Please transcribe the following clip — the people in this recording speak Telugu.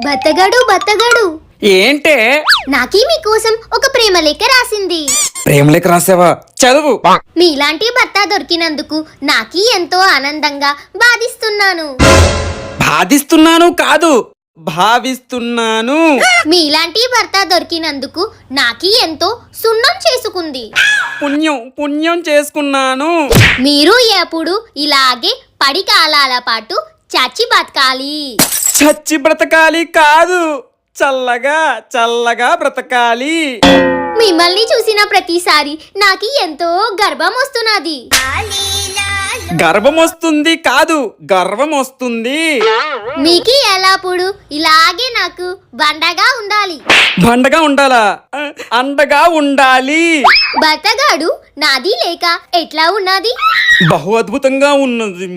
బత్తగాడు ఏంటే? నాకీ మీకోసం ఒక ప్రేమ లేఖ రాసింది. ప్రేమ లేఖ రాసావా? చదువు. మీలాంటి భర్త దొరికినందుకు నాకీ ఎంతో ఆనందంగా బాధిస్తున్నాను. బాధిస్తున్నాను కాదు, భావిస్తున్నాను. మీలాంటి భర్త దొరికినందుకు నాకీ ఎంతో సున్నం చేసుకుంది. పుణ్యం చేసుకున్నాను. మీరు ఎప్పుడు ఇలాగే పడి కాలాల పాటు చచ్చి బతకాలి. చచ్చి బ్రతకాలి కాదు, చల్లగా బ్రతకాలి. మిమ్మల్ని చూసిన ప్రతిసారి నాకి ఎంతో గర్వం వస్తున్నది. గర్వం వస్తుంది కాదు, గర్వం వస్తుంది. మీకి ఎల్లప్పుడు ఇలాగే నాకు బండగా ఉండాలి. బండగా ఉండాలా? అండగా ఉండాలి. భర్తగాడు నాది లేక ఎట్లా ఉన్నది? బహు అద్భుతంగా ఉన్నది.